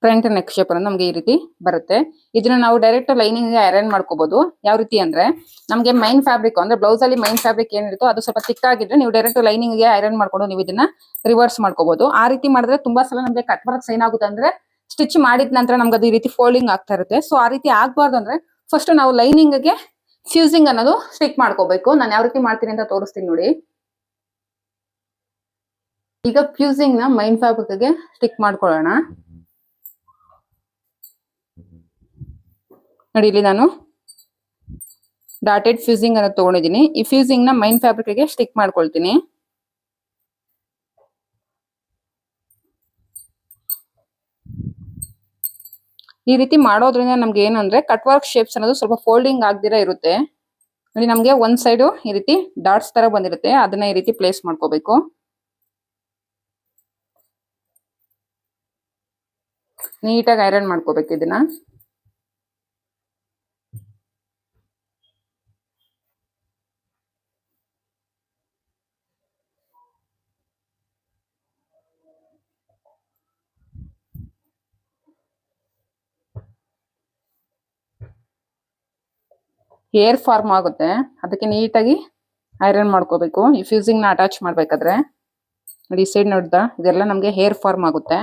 ಫ್ರಂಟ್ ನೆಕ್ ಶೇಪ್ ಅನ್ನು ನಮಗೆ ಈ ರೀತಿ ಬರುತ್ತೆ. ಇದನ್ನ ನಾವು ಡೈರೆಕ್ಟ್ ಲೈನಿಂಗ್ ಗೆ ಐರನ್ ಮಾಡ್ಕೋಬಹುದು. ಯಾವ ರೀತಿ ಅಂದ್ರೆ ನಮಗೆ ಮೈನ್ ಫ್ಯಾಬ್ರಿಕ್ ಅಂದ್ರೆ ಬ್ಲೌಸ್ ಅಲ್ಲಿ ಮೈನ್ ಫ್ಯಾಬ್ರಿಕ್ ಏನಿರುತ್ತೋ ಅದು ಸ್ವಲ್ಪ ತಿಕ್ ಆಗಿದ್ರೆ ನೀವು ಡೈರೆಕ್ಟ್ ಲೈನಿಂಗ್ ಗೆ ಐರನ್ ಮಾಡ್ಕೊಂಡು ನೀವು ಇದನ್ನ ರಿವರ್ಸ್ ಮಾಡ್ಕೋಬಹುದು. ಆ ರೀತಿ ಮಾಡಿದ್ರೆ ತುಂಬಾ ಸಲ ನಮಗೆ ಕಟ್ ವರ್ಕ್ಸ್ ಏನಾಗುತ್ತೆ ಅಂದ್ರೆ ಸ್ಟಿಚ್ ಮಾಡಿದ ನಂತರ ನಮ್ಗೆ ಅದು ಈ ರೀತಿ ಫೋಲ್ಡಿಂಗ್ ಆಗ್ತಾ ಇರುತ್ತೆ. ಸೊ ಆ ರೀತಿ ಆಗ್ಬಾರ್ದು ಅಂದ್ರೆ ಫಸ್ಟ್ ನಾವು ಲೈನಿಂಗ್ ಗೆ ಫ್ಯೂಸಿಂಗ್ ಅನ್ನೋದು ಸ್ಟಿಕ್ ಮಾಡ್ಕೋಬೇಕು. ನಾನು ಯಾವ ರೀತಿ ಮಾಡ್ತೀನಿ ಅಂತ ತೋರಿಸ್ತೀನಿ ನೋಡಿ. ಈಗ ಫ್ಯೂಸಿಂಗ್ ನ ಮೈನ್ ಫ್ಯಾಬ್ರಿಕ್ ಗೆ ಸ್ಟಿಕ್ ಮಾಡ್ಕೊಳ್ಳೋಣ. ನೋಡಿ ಇಲ್ಲಿ ನಾನು ಡಾಟೆಡ್ ಫ್ಯೂಸಿಂಗ್ ಅನ್ನು ತಗೊಂಡಿದ್ದೀನಿ. ಈ ಫ್ಯೂಸಿಂಗ್ ನ ಮೈನ್ ಫ್ಯಾಬ್ರಿಕ್ ಗೆ ಸ್ಟಿಕ್ ಮಾಡ್ಕೊಳ್ತೀನಿ. ಈ ರೀತಿ ಮಾಡೋದ್ರಿಂದ ನಮ್ಗೆ ಏನಂದ್ರೆ ಕಟ್ ವರ್ಕ್ ಶೇಪ್ಸ್ ಅನ್ನೋದು ಸ್ವಲ್ಪ ಫೋಲ್ಡಿಂಗ್ ಆಗದಿರ ಇರುತ್ತೆ. ನೋಡಿ ನಮ್ಗೆ ಒಂದ್ ಸೈಡ್ ಈ ರೀತಿ ಡಾಟ್ಸ್ ತರ ಬಂದಿರುತ್ತೆ, ಅದನ್ನ ಈ ರೀತಿ ಪ್ಲೇಸ್ ಮಾಡ್ಕೋಬೇಕು. ನೀಟಾಗಿ ಐರನ್ ಮಾಡ್ಕೋಬೇಕು ಇದನ್ನ. ಹೇರ್ ಫಾರ್ಮ್ ಆಗುತ್ತೆ, ಅದಕ್ಕೆ ನೀಟಾಗಿ ಐರನ್ ಮಾಡ್ಕೋಬೇಕು. ಈ ಫ್ಯೂಸಿಂಗ್ ನ ಅಟ್ಯಾಚ್ ಮಾಡ್ಬೇಕಾದ್ರೆ ನೋಡಿ ಈ ಸೈಡ್ ನೋಡ್ದ ಇದೆಲ್ಲ ನಮ್ಗೆ ಹೇರ್ ಫಾರ್ಮ್ ಆಗುತ್ತೆ.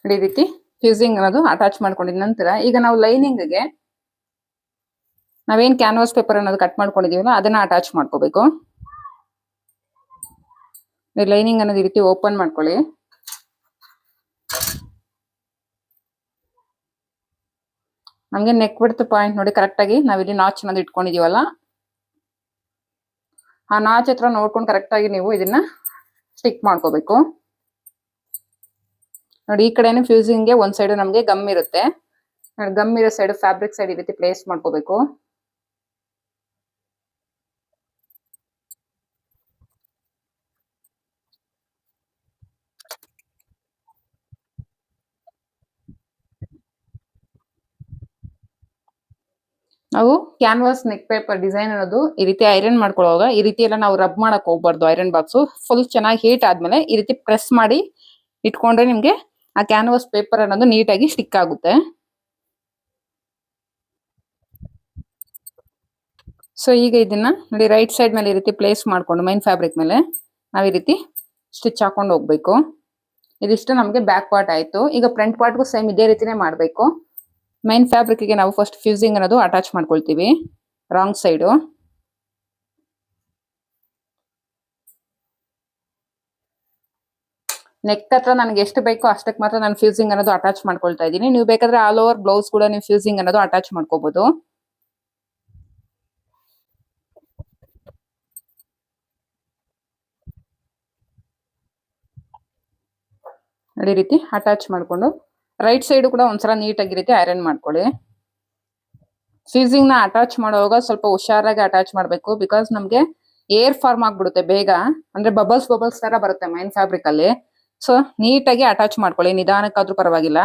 ಈ ರೀತಿ ಫ್ಯೂಸಿಂಗ್ ಅನ್ನೋದು ಅಟ್ಯಾಚ್ ಮಾಡ್ಕೊಂಡಿದ ನಂತರ ಈಗ ನಾವು ಲೈನಿಂಗ್ ಗೆ ನಾವೇನ್ ಕ್ಯಾನ್ವಾಸ್ ಪೇಪರ್ ಅನ್ನೋದು ಕಟ್ ಮಾಡ್ಕೊಂಡಿದೀವಲ್ಲ ಅದನ್ನ ಅಟ್ಯಾಚ್ ಮಾಡ್ಕೋಬೇಕು. ಲೈನಿಂಗ್ ಅನ್ನೋದು ಈ ರೀತಿ ಓಪನ್ ಮಾಡ್ಕೊಳ್ಳಿ. ನಮ್ಗೆ ನೆಕ್ ಬಿಡ್ತ್ ಪಾಯಿಂಟ್ ನೋಡಿ ಕರೆಕ್ಟ್ ಆಗಿ ನಾವಿಲ್ಲಿ ನಾಚ್ ಅನ್ನೋದು ಇಟ್ಕೊಂಡಿದೀವಲ್ಲ ಆ ನಾಚ್ ಹತ್ರ ನೋಡ್ಕೊಂಡು ಕರೆಕ್ಟ್ ಆಗಿ ನೀವು ಇದನ್ನ ಸ್ಟಿಕ್ ಮಾಡ್ಕೋಬೇಕು. ನೋಡಿ ಈ ಕಡೆನು ಫ್ಯೂಸಿಂಗ್ ಗೆ ಒಂದ್ ಸೈಡ್ ನಮ್ಗೆ ಗಮ್ ಇರುತ್ತೆ. ಗಮ್ ಇರೋ ಸೈಡ್ ಫ್ಯಾಬ್ರಿಕ್ ಸೈಡ್ ಈ ರೀತಿ ಪ್ಲೇಸ್ ಮಾಡ್ಕೋಬೇಕು. ನಾವು ಕ್ಯಾನ್ವಾಸ್ ನೆಕ್ ಪೇಪರ್ ಡಿಸೈನ್ ಅನ್ನೋದು ಈ ರೀತಿ ಐರನ್ ಮಾಡ್ಕೊಳ್ಳುವಾಗ ಈ ರೀತಿ ಎಲ್ಲ ನಾವು ರಬ್ ಮಾಡಕ್ ಹೋಗ್ಬಾರ್ದು. ಐರನ್ ಬಾಕ್ಸ್ ಫುಲ್ ಚೆನ್ನಾಗಿ ಹೀಟ್ ಆದ್ಮೇಲೆ ಈ ರೀತಿ ಪ್ರೆಸ್ ಮಾಡಿ ಇಟ್ಕೊಂಡ್ರೆ ನಿಮ್ಗೆ ಆ ಕ್ಯಾನ್ವಾಸ್ ಪೇಪರ್ ಅನ್ನೋದು ನೀಟಾಗಿ ಸ್ಟಿಕ್ ಆಗುತ್ತೆ. ಸೊ ಈಗ ಇದನ್ನ ನೋಡಿ ರೈಟ್ ಸೈಡ್ ಮೇಲೆ ಈ ರೀತಿ ಪ್ಲೇಸ್ ಮಾಡ್ಕೊಂಡು ಮೈನ್ ಫ್ಯಾಬ್ರಿಕ್ ಮೇಲೆ ನಾವ್ ಈ ರೀತಿ ಸ್ಟಿಚ್ ಹಾಕೊಂಡು ಹೋಗ್ಬೇಕು. ಇದಿಷ್ಟು ನಮ್ಗೆ ಬ್ಯಾಕ್ ಪಾರ್ಟ್ ಆಯ್ತು. ಈಗ ಫ್ರಂಟ್ ಪಾರ್ಟ್ಗೂ ಸೇಮ್ ಇದೇ ರೀತಿನೇ ಮಾಡ್ಬೇಕು. ಮೈನ್ ಫ್ಯಾಬ್ರಿಕ್ ಗೆ ನಾವು ಫಸ್ಟ್ ಫ್ಯೂಸಿಂಗ್ ಅನ್ನೋದು ಅಟ್ಯಾಚ್ ಮಾಡ್ಕೊಳ್ತೀವಿ ರಾಂಗ್ ಸೈಡು. ನೆಕ್ ಹತ್ರ ನನಗೆ ಎಷ್ಟು ಬೇಕೋ ಅಷ್ಟಕ್ಕೆ ಮಾತ್ರ ನಾನು ಫ್ಯೂಸಿಂಗ್ ಅನ್ನೋದು ಅಟ್ಯಾಚ್ ಮಾಡ್ಕೊಳ್ತಾ ಇದ್ದೀನಿ. ನೀವು ಬೇಕಾದ್ರೆ ಆಲ್ ಓವರ್ ಬ್ಲೌಸ್ ಕೂಡ ನೀವು ಫ್ಯೂಸಿಂಗ್ ಅನ್ನೋದು ಅಟ್ಯಾಚ್ ಮಾಡ್ಕೋಬಹುದು. ಅದೇ ರೀತಿ ಅಟ್ಯಾಚ್ ಮಾಡ್ಕೊಂಡು ರೈಟ್ ಸೈಡ್ ಕೂಡ ಒಂದ್ಸಲ ನೀಟಾಗಿ ರೀತಿ ಐರನ್ ಮಾಡ್ಕೊಳ್ಳಿ. ಫ್ಯೂಸಿಂಗ್ ನ ಅಟ್ಯಾಚ್ ಮಾಡುವಾಗ ಸ್ವಲ್ಪ ಹುಷಾರಾಗಿ ಅಟ್ಯಾಚ್ ಮಾಡಬೇಕು. ಬಿಕಾಸ್ ನಮ್ಗೆ ಏರ್ ಫಾರ್ಮ್ ಆಗ್ಬಿಡುತ್ತೆ ಬೇಗ, ಅಂದ್ರೆ ಬಬಲ್ಸ್ ಬಬಲ್ಸ್ ತರ ಬರುತ್ತೆ ಮೈನ್ ಫ್ಯಾಬ್ರಿಕ್ ಅಲ್ಲಿ. ಸೊ ನೀಟಾಗಿ ಅಟ್ಯಾಚ್ ಮಾಡ್ಕೊಳ್ಳಿ, ನಿಧಾನಕ್ಕಾದ್ರೂ ಪರವಾಗಿಲ್ಲ.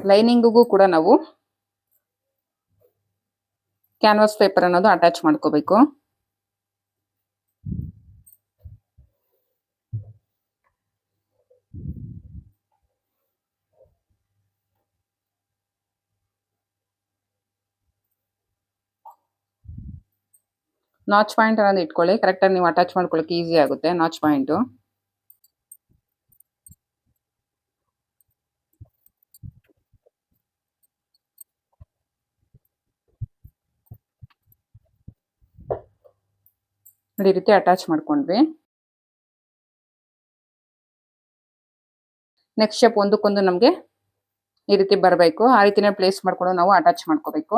ಲೈನಿಂಗ್ಗೂ ಕೂಡ ನಾವು ಕ್ಯಾನ್ವಾಸ್ ಪೇಪರ್ ಅನ್ನೋದು ಅಟ್ಯಾಚ್ ಮಾಡ್ಕೋಬೇಕು. ನಾಚ್ ಪಾಯಿಂಟ್ ಅನ್ನೋದು ಇಟ್ಕೊಳ್ಳಿ, ಕರೆಕ್ಟ್ ಆಗಿ ನೀವು ಅಟ್ಯಾಚ್ ಮಾಡ್ಕೊಳ್ಳಿಕ್ಕೆ ಈಸಿ ಆಗುತ್ತೆ ನಾಚ್ ಪಾಯಿಂಟ್. ನೋಡಿ ಈ ರೀತಿ ಅಟ್ಯಾಚ್ ಮಾಡ್ಕೊಂಡ್ವಿ. ನೆಕ್ಸ್ಟ್ ಸ್ಟೆಪ್ ಒಂದಕ್ಕೊಂದು ನಮಗೆ ಈ ರೀತಿ ಬರಬೇಕು. ಆ ರೀತಿನೇ ಪ್ಲೇಸ್ ಮಾಡ್ಕೊಂಡು ನಾವು ಅಟ್ಯಾಚ್ ಮಾಡ್ಕೋಬೇಕು.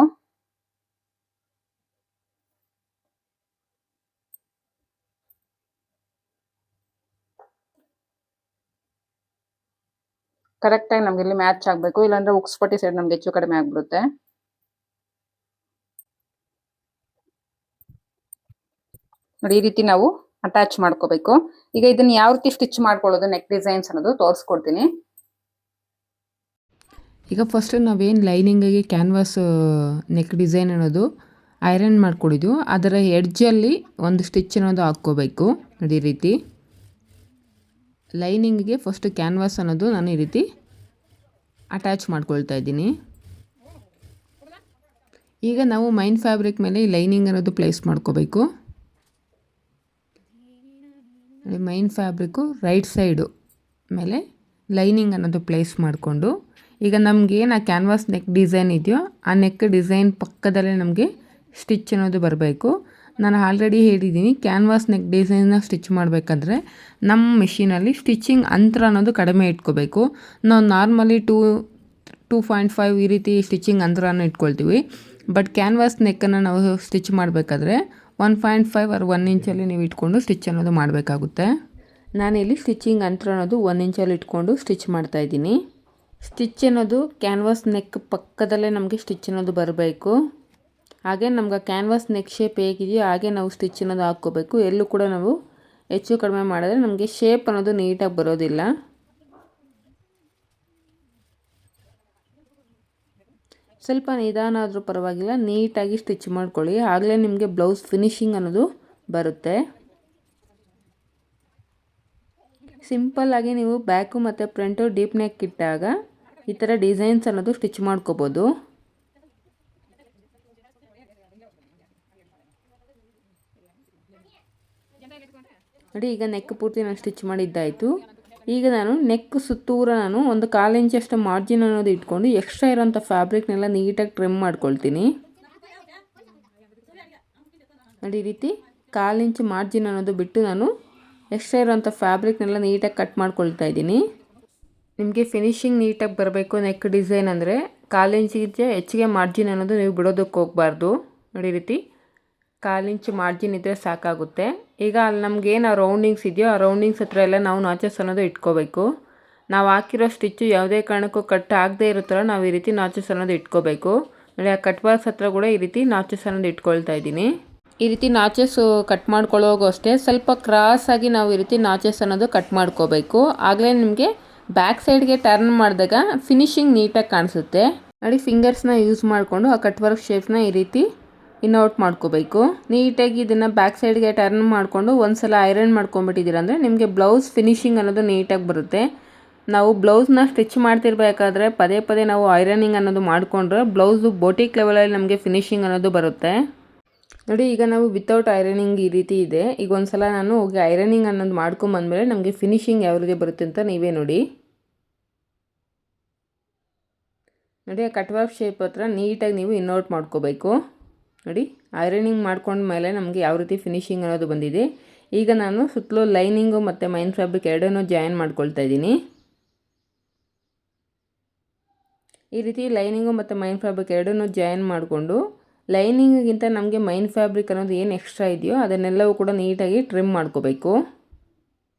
ಕರೆಕ್ಟಾಗಿ ನಮ್ಗೆ ಇಲ್ಲಿ ಮ್ಯಾಚ್ ಆಗಬೇಕು, ಇಲ್ಲಾಂದ್ರೆ ಉಕ್ಸ್ಪಟ್ಟಿ ಸೈಡ್ ನಮ್ಗೆ ಹೆಚ್ಚು ಕಡಿಮೆ ಆಗ್ಬಿಡುತ್ತೆ. ನೋಡಿ ಈ ರೀತಿ ನಾವು ಅಟ್ಯಾಚ್ ಮಾಡ್ಕೋಬೇಕು. ಈಗ ಇದನ್ನ ಯಾವ ರೀತಿ ಸ್ಟಿಚ್ ಮಾಡ್ಕೊಳ್ಳೋದು ನೆಕ್ ಡಿಸೈನ್ಸ್ ಅನ್ನೋದು ತೋರಿಸ್ಕೊಡ್ತೀನಿ. ಈಗ ಫಸ್ಟ್ ನಾವೇನು ಲೈನಿಂಗಿಗೆ ಕ್ಯಾನ್ವಾಸ್ ನೆಕ್ ಡಿಸೈನ್ ಅನ್ನೋದು ಐರನ್ ಮಾಡ್ಕೊಂಡಿದ್ವು, ಅದರ ಎಡ್ಜಲ್ಲಿ ಒಂದು ಸ್ಟಿಚ್ ಅನ್ನೋದು ಹಾಕ್ಕೋಬೇಕು. ನೋಡಿ ಈ ರೀತಿ ಲೈನಿಂಗಿಗೆ ಫಸ್ಟ್ ಕ್ಯಾನ್ವಾಸ್ ಅನ್ನೋದು ನಾನು ಈ ರೀತಿ ಅಟ್ಯಾಚ್ ಮಾಡ್ಕೊಳ್ತಾ ಇದ್ದೀನಿ. ಈಗ ನಾವು ಮೈನ್ ಫ್ಯಾಬ್ರಿಕ್ ಮೇಲೆ ಈ ಲೈನಿಂಗ್ ಅನ್ನೋದು ಪ್ಲೇಸ್ ಮಾಡ್ಕೋಬೇಕು. ಮೈನ್ ಫ್ಯಾಬ್ರಿಕ್ಕು ರೈಟ್ ಸೈಡು ಮೇಲೆ ಲೈನಿಂಗ್ ಅನ್ನೋದು ಪ್ಲೇಸ್ ಮಾಡಿಕೊಂಡು, ಈಗ ನಮಗೇನು ಆ ಕ್ಯಾನ್ವಾಸ್ ನೆಕ್ ಡಿಸೈನ್ ಇದೆಯೋ ಆ ನೆಕ್ ಡಿಸೈನ್ ಪಕ್ಕದಲ್ಲೇ ನಮಗೆ ಸ್ಟಿಚ್ ಅನ್ನೋದು ಬರಬೇಕು. ನಾನು ಆಲ್ರೆಡಿ ಹೇಳಿದ್ದೀನಿ, ಕ್ಯಾನ್ವಾಸ್ ನೆಕ್ ಡಿಸೈನ್ನ ಸ್ಟಿಚ್ ಮಾಡಬೇಕಂದ್ರೆ ನಮ್ಮ ಮಿಷಿನಲ್ಲಿ ಸ್ಟಿಚಿಂಗ್ ಅಂತರ ಅನ್ನೋದು ಕಡಿಮೆ ಇಟ್ಕೋಬೇಕು. ನಾವು ನಾರ್ಮಲಿ 2.5 ಈ ರೀತಿ ಸ್ಟಿಚಿಂಗ್ ಅಂತರನ ಇಟ್ಕೊಳ್ತೀವಿ. ಬಟ್ ಕ್ಯಾನ್ವಾಸ್ ನೆಕ್ಕನ್ನು ನಾವು ಸ್ಟಿಚ್ ಮಾಡಬೇಕಾದ್ರೆ 1.5 or 1 ಇಂಚಲ್ಲಿ ನೀವು ಇಟ್ಕೊಂಡು ಸ್ಟಿಚ್ ಅನ್ನೋದು ಮಾಡಬೇಕಾಗುತ್ತೆ. ನಾನಿಲ್ಲಿ ಸ್ಟಿಚಿಂಗ್ ಅಂತರ ಅನ್ನೋದು 1 ಇಂಚಲ್ಲಿ ಇಟ್ಕೊಂಡು ಸ್ಟಿಚ್ ಮಾಡ್ತಾಯಿದ್ದೀನಿ. ಸ್ಟಿಚ್ ಅನ್ನೋದು ಕ್ಯಾನ್ವಾಸ್ ನೆಕ್ ಪಕ್ಕದಲ್ಲೇ ನಮಗೆ ಸ್ಟಿಚ್ ಅನ್ನೋದು ಬರಬೇಕು. ಹಾಗೆ ನಮ್ಗೆ ಕ್ಯಾನ್ವಾಸ್ ನೆಕ್ ಶೇಪ್ ಹೇಗಿದೆಯೋ ಹಾಗೆ ನಾವು ಸ್ಟಿಚ್ ಅನ್ನೋದು ಹಾಕ್ಕೋಬೇಕು. ಎಲ್ಲೂ ಕೂಡ ನಾವು ಹೆಚ್ಚು ಕಡಿಮೆ ಮಾಡಿದ್ರೆ ನಮಗೆ ಶೇಪ್ ಅನ್ನೋದು ನೀಟಾಗಿ ಬರೋದಿಲ್ಲ. ಸ್ವಲ್ಪ ನಿಧಾನ ಆದರೂ ಪರವಾಗಿಲ್ಲ, ನೀಟಾಗಿ ಸ್ಟಿಚ್ ಮಾಡ್ಕೊಳ್ಳಿ, ಆಗಲೇ ನಿಮಗೆ ಬ್ಲೌಸ್ ಫಿನಿಶಿಂಗ್ ಅನ್ನೋದು ಬರುತ್ತೆ. ಸಿಂಪಲ್ಲಾಗಿ ನೀವು ಬ್ಯಾಕು ಮತ್ತು ಫ್ರಂಟು ಡೀಪ್ ನೆಕ್ ಇಟ್ಟಾಗ ಈ ಥರ ಡಿಸೈನ್ಸ್ ಅನ್ನೋದು ಸ್ಟಿಚ್ ಮಾಡ್ಕೋಬೋದು. ನೋಡಿ ಈಗ ನೆಕ್ ಪೂರ್ತಿ ನಾನು ಸ್ಟಿಚ್ ಮಾಡಿದ್ದಾಯಿತು. ಈಗ ನಾನು ನೆಕ್ ಸುತ್ತೂರ ನಾನು ಒಂದು 1/4 ಇಂಚಷ್ಟು ಮಾರ್ಜಿನ್ ಅನ್ನೋದು ಇಟ್ಕೊಂಡು ಎಕ್ಸ್ಟ್ರಾ ಇರೋಂಥ ಫ್ಯಾಬ್ರಿಕ್ನೆಲ್ಲ ನೀಟಾಗಿ ಟ್ರಿಮ್ ಮಾಡ್ಕೊಳ್ತೀನಿ. ನೋಡಿ ಈ ರೀತಿ 1/4 ಇಂಚ್ ಮಾರ್ಜಿನ್ ಅನ್ನೋದು ಬಿಟ್ಟು ನಾನು ಎಕ್ಸ್ಟ್ರಾ ಇರೋಂಥ ಫ್ಯಾಬ್ರಿಕ್ನೆಲ್ಲ ನೀಟಾಗಿ ಕಟ್ ಮಾಡ್ಕೊಳ್ತಾ ಇದ್ದೀನಿ. ನಿಮಗೆ ಫಿನಿಶಿಂಗ್ ನೀಟಾಗಿ ಬರಬೇಕು ನೆಕ್ ಡಿಸೈನ್ ಅಂದರೆ 1/4 ಇಂಚಿಗೆ ಹೆಚ್ಚಿಗೆ ಮಾರ್ಜಿನ್ ಅನ್ನೋದು ನೀವು ಬಿಡೋದಕ್ಕೆ ಹೋಗಬಾರ್ದು. ನೋಡಿ ಈ ರೀತಿ 1/4 ಇಂಚ್ ಮಾರ್ಜಿನ್ ಇದ್ದರೆ ಸಾಕಾಗುತ್ತೆ. ಈಗ ಅಲ್ಲಿ ನಮಗೇನು ಆ ರೌಂಡಿಂಗ್ಸ್ ಇದೆಯೋ ಆ ರೌಂಡಿಂಗ್ಸ್ ಹತ್ರ ಎಲ್ಲ ನಾವು ನಾಚಸ್ ಅನ್ನೋದು ಇಟ್ಕೋಬೇಕು. ನಾವು ಹಾಕಿರೋ ಸ್ಟಿಚ್ಚು ಯಾವುದೇ ಕಾರಣಕ್ಕೂ ಕಟ್ ಆಗದೇ ಇರೋ ಥರ ನಾವು ಈ ರೀತಿ ನಾಚಸ್ ಅನ್ನೋದು ಇಟ್ಕೋಬೇಕು. ನೋಡಿ ಆ ಕಟ್ ಬಾಕ್ಸ್ ಹತ್ರ ಕೂಡ ಈ ರೀತಿ ನಾಚಸ್ ಅನ್ನೋದು ಇಟ್ಕೊಳ್ತಾ ಇದ್ದೀನಿ. ಈ ರೀತಿ ನಾಚಸ್ಸು ಕಟ್ ಮಾಡ್ಕೊಳ್ಳೋಗೂ ಅಷ್ಟೇ ಸ್ವಲ್ಪ ಕ್ರಾಸಾಗಿ ನಾವು ಈ ರೀತಿ ನಾಚಸ್ ಅನ್ನೋದು ಕಟ್ ಮಾಡ್ಕೋಬೇಕು. ಆಗಲೇ ನಿಮಗೆ ಬ್ಯಾಕ್ ಸೈಡ್ಗೆ ಟರ್ನ್ ಮಾಡಿದಾಗ ಫಿನಿಶಿಂಗ್ ನೀಟಾಗಿ ಕಾಣಿಸುತ್ತೆ. ನೋಡಿ ಫಿಂಗರ್ಸ್ನ ಯೂಸ್ ಮಾಡಿಕೊಂಡು ಆ ಕಟ್ ವರ್ಕ್ ಶೇಪ್ನ ಈ ರೀತಿ ಇನ್ಔಟ್ ಮಾಡ್ಕೋಬೇಕು. ನೀಟಾಗಿ ಇದನ್ನು ಬ್ಯಾಕ್ ಸೈಡ್ಗೆ ಟರ್ನ್ ಮಾಡಿಕೊಂಡು ಒಂದು ಸಲ ಐರನ್ ಮಾಡ್ಕೊಂಬಿಟ್ಟಿದ್ದೀರ ಅಂದರೆ ನಿಮಗೆ ಬ್ಲೌಸ್ ಫಿನಿಶಿಂಗ್ ಅನ್ನೋದು ನೀಟಾಗಿ ಬರುತ್ತೆ. ನಾವು ಬ್ಲೌಸ್ನ ಸ್ಟಿಚ್ ಮಾಡ್ತಿರ್ಬೇಕಾದ್ರೆ ಪದೇ ಪದೇ ನಾವು ಐರನಿಂಗ್ ಅನ್ನೋದು ಮಾಡಿಕೊಂಡ್ರೆ ಬ್ಲೌಸು ಬೋಟಿಕ್ ಲೆವೆಲಲ್ಲಿ ನಮಗೆ ಫಿನಿಶಿಂಗ್ ಅನ್ನೋದು ಬರುತ್ತೆ. ನೋಡಿ ಈಗ ನಾವು ವಿತೌಟ್ ಐರನಿಂಗ್ ಈ ರೀತಿ ಇದೆ. ಈಗ ಒಂದು ಸಲ ನಾನು ಹೋಗಿ ಐರನಿಂಗ್ ಅನ್ನೋದು ಮಾಡ್ಕೊಂಬಂದಮೇಲೆ ನಮಗೆ ಫಿನಿಶಿಂಗ್ ಯಾವ ರೀತಿ ಬರುತ್ತೆ ಅಂತ ನೀವೇ ನೋಡಿ. ನೋಡಿ ಆ ಕಟ್ ವರ್ಕ್ ಶೇಪ್ ಹತ್ರ ನೀಟಾಗಿ ನೀವು ಇನ್ಔಟ್ ಮಾಡ್ಕೋಬೇಕು. ನೋಡಿ ಐರನಿಂಗ್ ಮಾಡ್ಕೊಂಡ್ಮೇಲೆ ನಮಗೆ ಯಾವ ರೀತಿ ಫಿನಿಶಿಂಗ್ ಅನ್ನೋದು ಬಂದಿದೆ. ಈಗ ನಾನು ಸುತ್ತಲೂ ಲೈನಿಂಗು ಮತ್ತು ಮೈನ್ ಫ್ಯಾಬ್ರಿಕ್ ಎರಡನ್ನೂ ಜಾಯಿನ್ ಮಾಡ್ಕೊಳ್ತಾ ಇದ್ದೀನಿ. ಈ ರೀತಿ ಲೈನಿಂಗು ಮತ್ತು ಮೈನ್ ಫ್ಯಾಬ್ರಿಕ್ ಎರಡನ್ನೂ ಜಾಯಿನ್ ಮಾಡಿಕೊಂಡು ಲೈನಿಂಗಿಗಿಂತ ನಮಗೆ ಮೈನ್ ಫ್ಯಾಬ್ರಿಕ್ ಅನ್ನೋದು ಏನು ಎಕ್ಸ್ಟ್ರಾ ಇದೆಯೋ ಅದನ್ನೆಲ್ಲವೂ ಕೂಡ ನೀಟಾಗಿ ಟ್ರಿಮ್ ಮಾಡ್ಕೋಬೇಕು.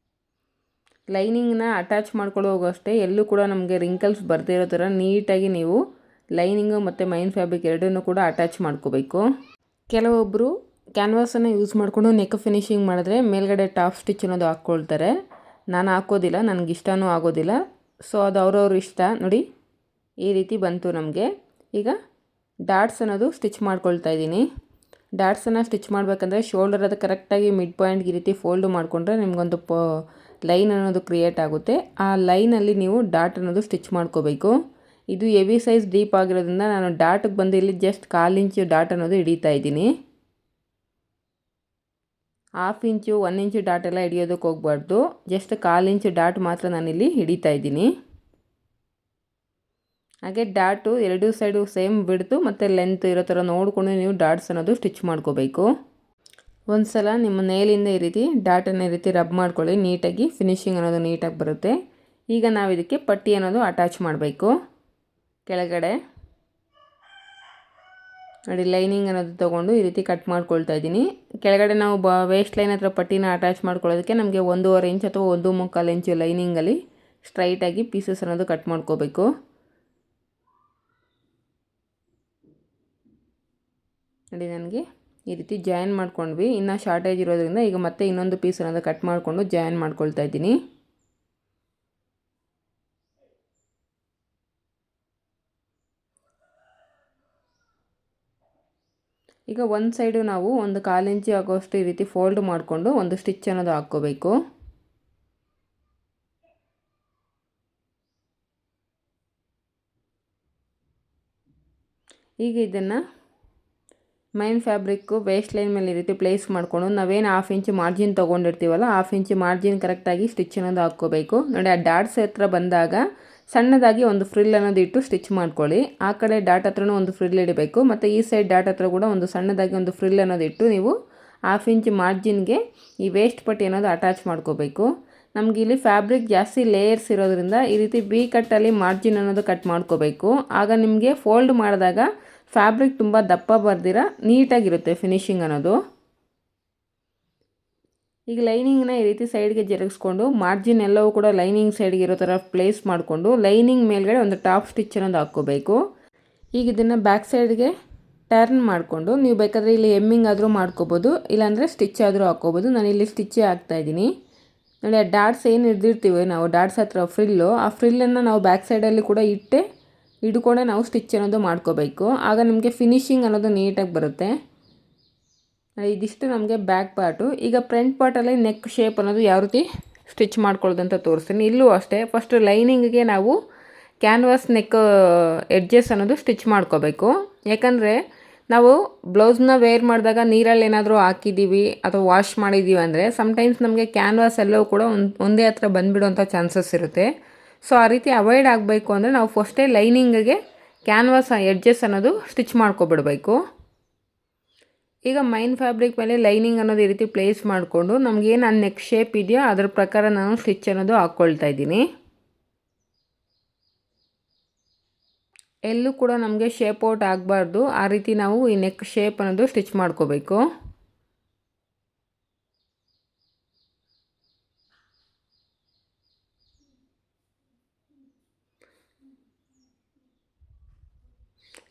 ಲೈನಿಂಗ್ನ ಅಟ್ಯಾಚ್ ಮಾಡ್ಕೊಳ್ಳೋ ಹೋಗೋಷ್ಟೇ ಎಲ್ಲೂ ಕೂಡ ನಮಗೆ ರಿಂಕಲ್ಸ್ ಬರ್ದೇ ಇರೋ ಥರ ನೀಟಾಗಿ ನೀವು ಲೈನಿಂಗು ಮತ್ತು ಮೈನ್ ಫ್ಯಾಬ್ರಿಕ್ ಎರಡನ್ನೂ ಕೂಡ ಅಟ್ಯಾಚ್ ಮಾಡ್ಕೋಬೇಕು. ಕೆಲವೊಬ್ಬರು ಕ್ಯಾನ್ವಾಸನ್ನು ಯೂಸ್ ಮಾಡಿಕೊಂಡು ನೆಕ್ ಫಿನಿಶಿಂಗ್ ಮಾಡಿದ್ರೆ ಮೇಲ್ಗಡೆ ಟಾಪ್ ಸ್ಟಿಚ್ ಅನ್ನೋದು ಹಾಕ್ಕೊಳ್ತಾರೆ. ನಾನು ಹಾಕೋದಿಲ್ಲ, ನನಗಿಷ್ಟನೂ ಆಗೋದಿಲ್ಲ. ಸೊ ಅದು ಅವ್ರವ್ರ ಇಷ್ಟ. ನೋಡಿ ಈ ರೀತಿ ಬಂತು ನಮಗೆ. ಈಗ ಡಾಟ್ಸ್ ಅನ್ನೋದು ಸ್ಟಿಚ್ ಮಾಡ್ಕೊಳ್ತಾ ಇದ್ದೀನಿ. ಡಾಟ್ಸನ್ನು ಸ್ಟಿಚ್ ಮಾಡಬೇಕಂದ್ರೆ ಶೋಲ್ಡರ್ ಅದು ಕರೆಕ್ಟಾಗಿ ಮಿಡ್ ಪಾಯಿಂಟ್ಗೆ ಈ ರೀತಿ ಫೋಲ್ಡು ಮಾಡಿಕೊಂಡ್ರೆ ನಿಮಗೊಂದು ಲೈನ್ ಅನ್ನೋದು ಕ್ರಿಯೇಟ್ ಆಗುತ್ತೆ. ಆ ಲೈನಲ್ಲಿ ನೀವು ಡಾಟ್ ಅನ್ನೋದು ಸ್ಟಿಚ್ ಮಾಡ್ಕೋಬೇಕು. ಇದು ಹೆವಿ ಸೈಜ್ ಡೀಪ್ ಆಗಿರೋದ್ರಿಂದ ನಾನು ಡಾಟಿಗೆ ಬಂದು ಇಲ್ಲಿ ಜಸ್ಟ್ 1/4 ಇಂಚು ಡಾಟ್ ಅನ್ನೋದು ಹಿಡಿತಾ ಇದ್ದೀನಿ. 1/2 ಇಂಚು 1 ಇಂಚು ಡಾಟ್ ಎಲ್ಲ ಹಿಡಿಯೋದಕ್ಕೆ ಹೋಗಬಾರ್ದು. ಜಸ್ಟ್ 1/4 ಇಂಚು ಡಾಟ್ ಮಾತ್ರ ನಾನಿಲ್ಲಿ ಹಿಡಿತಾ ಇದ್ದೀನಿ. ಹಾಗೆ ಡಾಟು ಎರಡೂ ಸೈಡು ಸೇಮ್ ಬಿಡ್ತು ಮತ್ತು ಲೆಂತ್ ಇರೋ ಥರ ನೋಡಿಕೊಂಡು ನೀವು ಡಾಟ್ಸ್ ಅನ್ನೋದು ಸ್ಟಿಚ್ ಮಾಡ್ಕೋಬೇಕು. ಒಂದು ಸಲ ನಿಮ್ಮ ನೇಲಿಂದ ಈ ರೀತಿ ಡಾಟನ್ನು ಈ ರೀತಿ ರಬ್ ಮಾಡ್ಕೊಳ್ಳಿ, ನೀಟಾಗಿ ಫಿನಿಶಿಂಗ್ ಅನ್ನೋದು ನೀಟಾಗಿ ಬರುತ್ತೆ. ಈಗ ನಾವು ಇದಕ್ಕೆ ಪಟ್ಟಿ ಅನ್ನೋದು ಅಟ್ಯಾಚ್ ಮಾಡಬೇಕು. ಕೆಳಗಡೆ ನೋಡಿ ಲೈನಿಂಗ್ ಅನ್ನೋದು ತೊಗೊಂಡು ಈ ರೀತಿ ಕಟ್ ಮಾಡ್ಕೊಳ್ತಾ ಇದ್ದೀನಿ. ಕೆಳಗಡೆ ನಾವು ವೇಸ್ಟ್ ಲೈನ್ ಹತ್ರ ಪಟ್ಟಿನ ಅಟ್ಯಾಚ್ ಮಾಡ್ಕೊಳ್ಳೋದಕ್ಕೆ ನಮಗೆ 1.5 ಇಂಚ್ ಅಥವಾ 1.25 ಇಂಚು ಲೈನಿಂಗಲ್ಲಿ ಸ್ಟ್ರೈಟಾಗಿ ಪೀಸಸ್ ಅನ್ನೋದು ಕಟ್ ಮಾಡ್ಕೋಬೇಕು. ನೋಡಿ ನನಗೆ ಈ ರೀತಿ ಜಾಯಿನ್ ಮಾಡ್ಕೊಂಡ್ವಿ. ಇನ್ನು ಶಾರ್ಟೇಜ್ ಇರೋದ್ರಿಂದ ಈಗ ಮತ್ತೆ ಇನ್ನೊಂದು ಪೀಸ್ ಅನ್ನೋದು ಕಟ್ ಮಾಡಿಕೊಂಡು ಜಾಯಿನ್ ಮಾಡ್ಕೊಳ್ತಾ ಇದ್ದೀನಿ. ಈಗ ಒಂದು ಸೈಡು ನಾವು 1/4 ಇಂಚು ಆಗೋಷ್ಟು ಈ ರೀತಿ ಫೋಲ್ಡ್ ಮಾಡಿಕೊಂಡು ಒಂದು ಸ್ಟಿಚ್ ಅನ್ನೋದು ಹಾಕ್ಕೋಬೇಕು. ಈಗ ಇದನ್ನು ಮೈನ್ ಫ್ಯಾಬ್ರಿಕ್ಕು ವೇಸ್ಟ್ ಲೈನ್ ಮೇಲೆ ಈ ರೀತಿ ಪ್ಲೇಸ್ ಮಾಡಿಕೊಂಡು ನಾವೇನು 1/2 ಇಂಚು ಮಾರ್ಜಿನ್ ತೊಗೊಂಡಿರ್ತೀವಲ್ಲ 1/2 ಇಂಚು ಮಾರ್ಜಿನ್ ಕರೆಕ್ಟಾಗಿ ಸ್ಟಿಚ್ ಅನ್ನೋದು ಹಾಕ್ಕೋಬೇಕು. ನೋಡಿ ಆ ಡಾಟ್ಸ್ ಹತ್ರ ಬಂದಾಗ ಸಣ್ಣದಾಗಿ ಒಂದು ಫ್ರಿಲ್ ಅನ್ನೋದು ಇಟ್ಟು ಸ್ಟಿಚ್ ಮಾಡ್ಕೊಳ್ಳಿ. ಆ ಕಡೆ ಡಾಟ್ ಹತ್ರನೂ ಒಂದು ಫ್ರಿಲ್ ಇಡಬೇಕು ಮತ್ತು ಈ ಸೈಡ್ ಡಾಟ್ ಹತ್ರ ಕೂಡ ಒಂದು ಸಣ್ಣದಾಗಿ ಒಂದು ಫ್ರಿಲ್ ಅನ್ನೋದು ಇಟ್ಟು ನೀವು 1/2 ಇಂಚು ಮಾರ್ಜಿನ್ಗೆ ಈ ವೇಸ್ಟ್ ಪಟ್ಟಿ ಅನ್ನೋದು ಅಟ್ಯಾಚ್ ಮಾಡ್ಕೋಬೇಕು. ನಮಗೆ ಇಲ್ಲಿ ಫ್ಯಾಬ್ರಿಕ್ ಜಾಸ್ತಿ ಲೇಯರ್ಸ್ ಇರೋದ್ರಿಂದ ಈ ರೀತಿ ಬಿ ಕಟ್ಟಲ್ಲಿ ಮಾರ್ಜಿನ್ ಅನ್ನೋದು ಕಟ್ ಮಾಡ್ಕೋಬೇಕು. ಆಗ ನಿಮಗೆ ಫೋಲ್ಡ್ ಮಾಡಿದಾಗ ಫ್ಯಾಬ್ರಿಕ್ ತುಂಬ ದಪ್ಪ ಬರ್ದಿರ ನೀಟಾಗಿರುತ್ತೆ ಫಿನಿಶಿಂಗ್ ಅನ್ನೋದು. ಈಗ ಲೈನಿಂಗ್ನ ಈ ರೀತಿ ಸೈಡ್ಗೆ ಜರುಗಿಸ್ಕೊಂಡು ಮಾರ್ಜಿನ್ ಎಲ್ಲವೂ ಕೂಡ ಲೈನಿಂಗ್ ಸೈಡ್ಗೆ ಇರೋ ಥರ ಪ್ಲೇಸ್ ಮಾಡಿಕೊಂಡು ಲೈನಿಂಗ್ ಮೇಲ್ಗಡೆ ಒಂದು ಟಾಪ್ ಸ್ಟಿಚ್ ಅನ್ನೋದು ಹಾಕ್ಕೋಬೇಕು. ಈಗ ಇದನ್ನು ಬ್ಯಾಕ್ ಸೈಡ್ಗೆ ಟರ್ನ್ ಮಾಡಿಕೊಂಡು ನೀವು ಬೇಕಾದರೆ ಇಲ್ಲಿ ಎಮ್ಮಿಂಗ್ ಆದರೂ ಮಾಡ್ಕೋಬೋದು, ಇಲ್ಲಾಂದರೆ ಸ್ಟಿಚ್ ಆದರೂ ಹಾಕ್ಕೋಬೋದು. ನಾನು ಇಲ್ಲಿ ಸ್ಟಿಚ್ಚೇ ಹಾಕ್ತಾಯಿದ್ದೀನಿ. ನೋಡಿ ಆ ಡಾಟ್ಸ್ ಏನು ಹಿಡ್ದಿರ್ತೀವಿ ನಾವು ಡಾಟ್ಸ್ ಹತ್ರ ಫ್ರಿಲ್ಲು, ಆ ಫ್ರಿಲ್ಲನ್ನು ನಾವು ಬ್ಯಾಕ್ ಸೈಡಲ್ಲಿ ಕೂಡ ಹಿಡ್ಕೊಂಡೆ ನಾವು ಸ್ಟಿಚ್ ಅನ್ನೋದು ಮಾಡ್ಕೋಬೇಕು. ಆಗ ನಿಮಗೆ ಫಿನಿಶಿಂಗ್ ಅನ್ನೋದು ನೀಟಾಗಿ ಬರುತ್ತೆ. ಇದಿಷ್ಟು ನಮಗೆ ಬ್ಯಾಕ್ ಪಾರ್ಟು. ಈಗ ಫ್ರಂಟ್ ಪಾರ್ಟಲ್ಲಿ ನೆಕ್ ಶೇಪ್ ಅನ್ನೋದು ಯಾವ ರೀತಿ ಸ್ಟಿಚ್ ಮಾಡ್ಕೊಳ್ಳೋದಂತ ತೋರಿಸ್ತೀನಿ. ಇಲ್ಲೂ ಅಷ್ಟೇ ಫಸ್ಟ್ ಲೈನಿಂಗಿಗೆ ನಾವು ಕ್ಯಾನ್ವಾಸ್ ನೆಕ್ ಎಡ್ಜಸ್ ಅನ್ನೋದು ಸ್ಟಿಚ್ ಮಾಡ್ಕೋಬೇಕು. ಯಾಕಂದರೆ ನಾವು ಬ್ಲೌಸ್ನ ವೇರ್ ಮಾಡಿದಾಗ ನೀರಲ್ಲಿ ಏನಾದರೂ ಹಾಕಿದ್ದೀವಿ ಅಥವಾ ವಾಶ್ ಮಾಡಿದ್ದೀವಿ ಅಂದರೆ ಸಮ್ಟೈಮ್ಸ್ ನಮಗೆ ಕ್ಯಾನ್ವಾಸ್ ಎಲ್ಲವೂ ಕೂಡ ಒಂದೇ ಹತ್ರ ಬಂದುಬಿಡುವಂಥ ಚಾನ್ಸಸ್ ಇರುತ್ತೆ. ಸೊ ಆ ರೀತಿ ಅವಾಯ್ಡ್ ಆಗಬೇಕು ಅಂದರೆ ನಾವು ಫಸ್ಟೇ ಲೈನಿಂಗಿಗೆ ಕ್ಯಾನ್ವಾಸ್ ಎಡ್ಜಸ್ ಅನ್ನೋದು ಸ್ಟಿಚ್ ಮಾಡ್ಕೊಬಿಡಬೇಕು. ಈಗ ಮೈನ್ ಫ್ಯಾಬ್ರಿಕ್ ಮೇಲೆ ಲೈನಿಂಗ್ ಅನ್ನೋದು ಈ ರೀತಿ ಪ್ಲೇಸ್ ಮಾಡಿಕೊಂಡು ನಮಗೇನು ಆ ನೆಕ್ ಶೇಪ್ ಇದೆಯೋ ಅದರ ಪ್ರಕಾರ ನಾನು ಸ್ಟಿಚ್ ಅನ್ನೋದು ಹಾಕ್ಕೊಳ್ತಾ ಇದ್ದೀನಿ. ಎಲ್ಲೂ ಕೂಡ ನಮಗೆ ಶೇಪ್ ಔಟ್ ಆಗಬಾರ್ದು, ಆ ರೀತಿ ನಾವು ಈ ನೆಕ್ ಶೇಪ್ ಅನ್ನೋದು ಸ್ಟಿಚ್ ಮಾಡ್ಕೋಬೇಕು.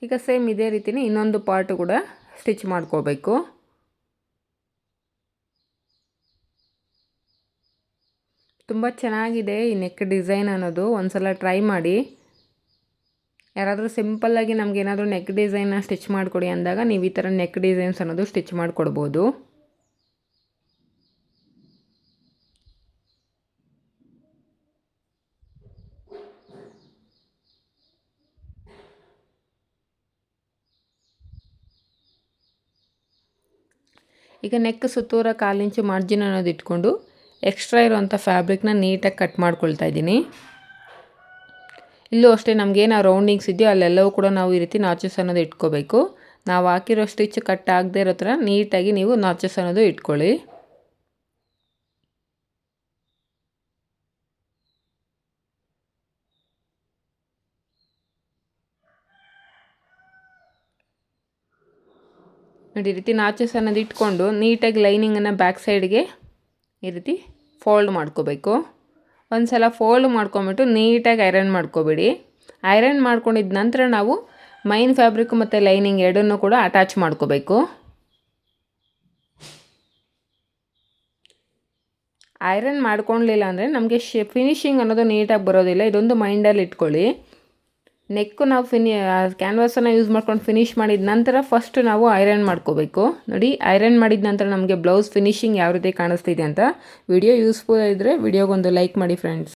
ಈಗ ಸೇಮ್ ಇದೇ ರೀತಿನೇ ಇನ್ನೊಂದು ಪಾರ್ಟ್ ಕೂಡ ಸ್ಟಿಚ್ ಮಾಡ್ಕೋಬೇಕು. ತುಂಬ ಚೆನ್ನಾಗಿದೆ ಈ ನೆಕ್ ಡಿಸೈನ್ ಅನ್ನೋದು, ಒಂದ್ಸಲ ಟ್ರೈ ಮಾಡಿ. ಯಾರಾದರೂ ಸಿಂಪಲ್ಲಾಗಿ ನಮ್ಗೆ ಏನಾದರೂ ನೆಕ್ ಡಿಸೈನ್ನ ಸ್ಟಿಚ್ ಮಾಡಿಕೊಡಿ ಅಂದಾಗ ನೀವು ಈ ಥರ ನೆಕ್ ಡಿಸೈನ್ಸ್ ಅನ್ನೋದು ಸ್ಟಿಚ್ ಮಾಡಿಕೊಡ್ಬೋದು. ಈಗ ನೆಕ್ ಸುತ್ತೂರ 1/4 ಇಂಚು ಮಾರ್ಜಿನ್ ಅನ್ನೋದು ಇಟ್ಕೊಂಡು ಎಕ್ಸ್ಟ್ರಾ ಇರೋವಂಥ ಫ್ಯಾಬ್ರಿಕ್ನ ನೀಟಾಗಿ ಕಟ್ ಮಾಡ್ಕೊಳ್ತಾ ಇದ್ದೀನಿ. ಇಲ್ಲೂ ಅಷ್ಟೇ ನಮಗೇನು ರೌಂಡಿಂಗ್ಸ್ ಇದೆಯೋ ಅಲ್ಲೆಲ್ಲವೂ ಕೂಡ ನಾವು ಈ ರೀತಿ ನಾಚಸ್ ಅನ್ನೋದು ಇಟ್ಕೋಬೇಕು. ನಾವು ಹಾಕಿರೋ ಸ್ಟಿಚ್ ಕಟ್ ಆಗದೆ ಇರೋ ಥರ ನೀಟಾಗಿ ನೀವು ನಾಚಸ್ ಅನ್ನೋದು ಇಟ್ಕೊಳ್ಳಿ. ನೋಡಿ ಈ ರೀತಿ ನಾಚಸ್ ಅನ್ನೋದು ಇಟ್ಕೊಂಡು ನೀಟಾಗಿ ಲೈನಿಂಗನ್ನು ಬ್ಯಾಕ್ ಸೈಡ್ಗೆ ಈ ರೀತಿ ಫೋಲ್ಡ್ ಮಾಡ್ಕೋಬೇಕು. ಒಂದು ಸಲ ಫೋಲ್ಡ್ ಮಾಡ್ಕೊಂಬಿಟ್ಟು ನೀಟಾಗಿ ಐರನ್ ಮಾಡ್ಕೋಬೇಡಿ. ಐರನ್ ಮಾಡ್ಕೊಂಡಿದ್ದ ನಂತರ ನಾವು ಮೈನ್ ಫ್ಯಾಬ್ರಿಕ್ ಮತ್ತು ಲೈನಿಂಗ್ ಎರಡನ್ನೂ ಕೂಡ ಅಟ್ಯಾಚ್ ಮಾಡ್ಕೋಬೇಕು. ಐರನ್ ಮಾಡ್ಕೊಳ್ಳಲಿಲ್ಲ ಅಂದರೆ ನಮಗೆ ಫಿನಿಶಿಂಗ್ ಅನ್ನೋದು ನೀಟಾಗಿ ಬರೋದಿಲ್ಲ. ಇದೊಂದು ಮೈಂಡಲ್ಲಿ ಇಟ್ಕೊಳ್ಳಿ. ನೆಕ್ಕು ನಾವು ಕ್ಯಾನ್ವಾಸನ್ನು ಯೂಸ್ ಮಾಡ್ಕೊಂಡು ಫಿನಿಷ್ ಮಾಡಿದ ನಂತರ ಫಸ್ಟ್ ನಾವು ಐರನ್ ಮಾಡ್ಕೋಬೇಕು. ನೋಡಿ ಐರನ್ ಮಾಡಿದ ನಂತರ ನಮಗೆ ಬ್ಲೌಸ್ ಫಿನಿಶಿಂಗ್ ಯಾವ ರೀತಿ ಕಾಣಿಸ್ತಿದೆ ಅಂತ. ವಿಡಿಯೋ ಯೂಸ್ಫುಲ್ ಇದ್ದರೆ ವಿಡಿಯೋಗೊಂದು ಲೈಕ್ ಮಾಡಿ ಫ್ರೆಂಡ್ಸ್.